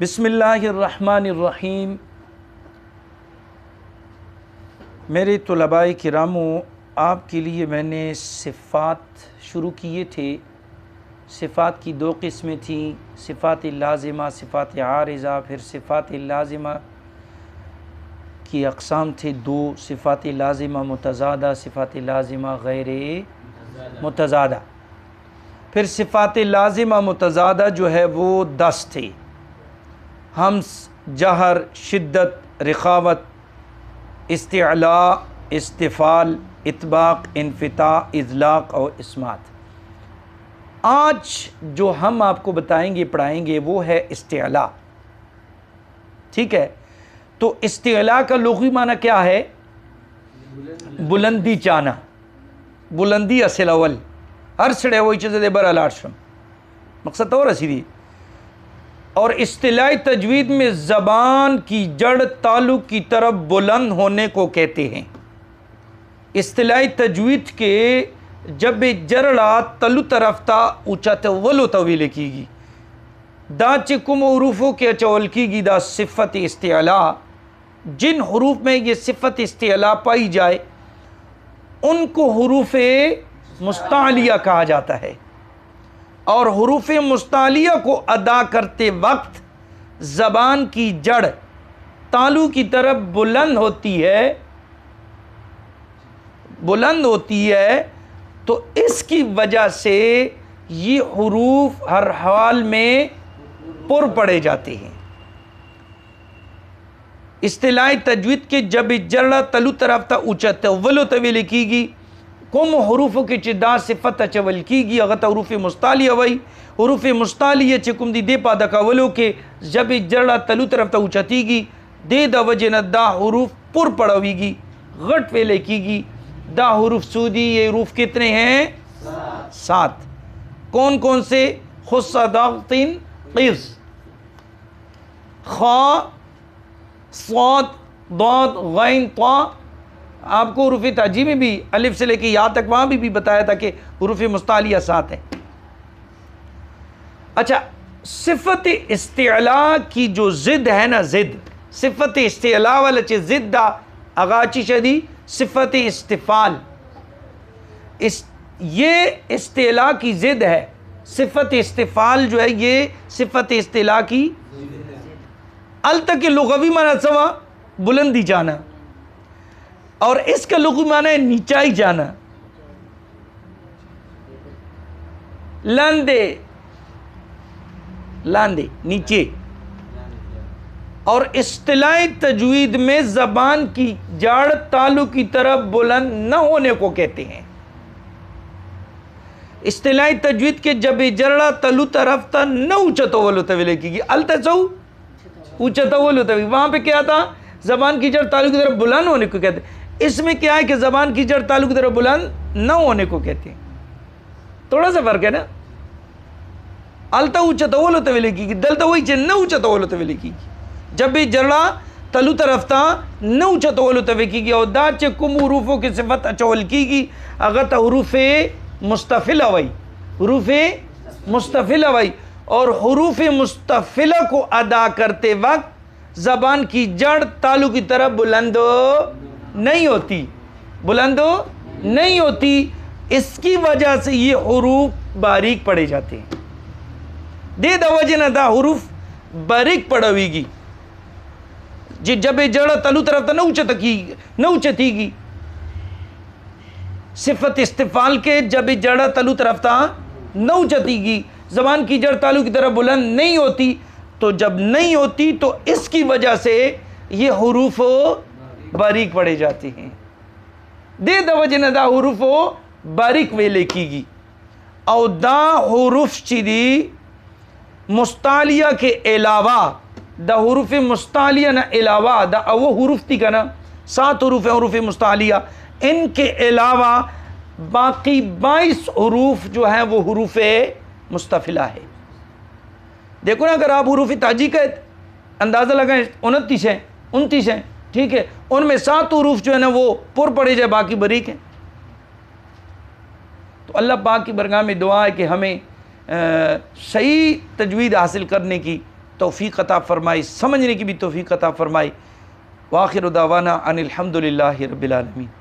بسم اللہ الرحمن الرحیم۔ میرے طلباء کرامو، آپ کے لیے میں نے صفات شروع کیے تھے۔ صفات کی دو قسمیں تھیں، صفات لازمہ، صفات عارضہ۔ پھر صفات لازمہ کی اقسام تھے دو، صفات لازمہ متضادہ، صفات لازمہ غیر متضادہ۔ پھر صفات لازمہ متضادہ جو ہے وہ 10 تھے: ہمس، جہر، شدت، رخاوت، استعلاء، استفال، اطباق، انفتاح، اذلاق اور اسمات۔ آج جو ہم آپ کو بتائیں گے، پڑھائیں گے، وہ ہے استعلاء۔ ٹھیک ہے؟ تو استعلاء کا لغوی معنی کیا ہے؟ بلندی چانا، بلندی اصل اول ہر سڑے وہی چیز دے بر الارشم، مقصد تو رسیدی۔ اور اصطلاحی تجوید میں زبان کی جڑ تعلق کی طرف بلند ہونے کو کہتے ہیں۔ اصطلاحی تجوید کے جب جرڑا تلو طرف تا اونچا تولو طویل کی گی دا چکم حروفوں کے چول کی گی دا صفت استعلاء۔ جن حروف میں یہ صفت استعلاء پائی جائے ان کو حروف مستعلیہ کہا جاتا ہے، اور حروف مستعلیہ کو ادا کرتے وقت زبان کی جڑ تالو کی طرف بلند ہوتی ہے تو اس کی وجہ سے یہ حروف ہر حال میں پر پڑے جاتے ہیں۔ اصطلاحی تجوید کے جب جڑا تلو طرف تا اونچا تولو طویل کی گی کم حروفوں کی چدا صفت چول کی گی اغت حروف مستعلیہ وئی حروف مستعلیہ چکم دی دے پا دکا ولو کے جب جڑا تلو طرف تا اونچا تی گی دے دا وجہ دا حروف پر پڑوی گی غٹ ویلے کی گی۔ دا حروف سودی، یہ حروف کتنے ہیں؟ 7۔ کون کون سے؟ خص، ضغط، قز، خا، صاد، ضاد، غین، طا۔ آپ کو حروف تہجی میں بھی الف سے لے کے یا تک وہاں بھی بتایا تھا کہ حروف مستعلیہ 7 ہیں۔ اچھا، صفت استعلاء کی جو ضد ہے نا، ضد صفت استعلاء والا چیز ضد دا اغاچی شدی صفت استفال، یہ استعلاء کی ضد ہے۔ صفت استفال جو ہے یہ صفت استعلاء کی التک لغوی معنی سوا بلندی جانا، اور اس کا لغوی معنی ہے نیچائی جانا، لاندے نیچے۔ اور اصطلاحی تجوید میں زبان کی جڑ تالو کی طرف بلند نہ ہونے کو کہتے ہیں۔ اصطلاحی تجوید کے جب جرڑا تلو طرف تا نہ اونچا تولو طویلے کی گی التسو اونچا تولو طویل، وہاں پہ کیا تھا؟ زبان کی جڑ تالو کی طرف بلند ہونے کو کہتے ہیں۔ اس میں کیا ہے کہ زبان کی جڑ تالو کی طرف بلند نہ ہونے کو کہتے ہیں۔ تھوڑا سا فرق ہے نا، التا اونچا تولو طویلے کی گی، دلتا وہی چیز نہ اونچا تولو طویلے کی گی۔ جب بھی جڑا تلو طرف تا نہ اونچا تولو طویلے کی گی اور دا چے کم حروفوں کی صفت اچول کی گی اگر حروف مستفلہ وئی، حروف مستفلہ وئی، اور حروف مستفلہ کو ادا کرتے وقت زبان کی جڑ تالو کی طرف بلند نہیں ہوتی، اس کی وجہ سے یہ حروف باریک پڑے جاتے ہیں۔ دے دا وجہ نہ دا حروف باریک پڑوی گی جب جڑا تلو طرف تا نہ اونچتی گی۔ صفت استفال کے جب جڑا تلو طرف تا نہ اونچتی گی، زبان کی جڑ تالو کی طرف بلند نہیں ہوتی، تو جب نہیں ہوتی تو اس کی وجہ سے یہ حروف باریک پڑے جاتے ہیں۔ دے دا وجہ نہ دا حروف باریک ویلے کی گی، اور دا حروف چی دی مستعلیہ کے علاوہ، دا حروف مستعلیہ نہ علاوہ، دا وہ حروف تھی کنا 7 حروف ہیں حروف مستعلیہ، ان کے علاوہ باقی 22 حروف جو ہیں وہ حروف مستفلہ ہے۔ دیکھو نا، اگر آپ حروف تہجی کا اندازہ لگائیں 29 ہیں، ٹھیک ہے، ان میں 7 حروف جو ہے نا وہ پر پڑے جائے، باقی باریک ہیں۔ تو اللہ پاک کی برگاہ میں دعا ہے کہ ہمیں صحیح تجوید حاصل کرنے کی توفیق عطا فرمائے، سمجھنے کی بھی توفیق عطا فرمائے۔ وآخر دعوانا ان الحمد للہ رب العالمین۔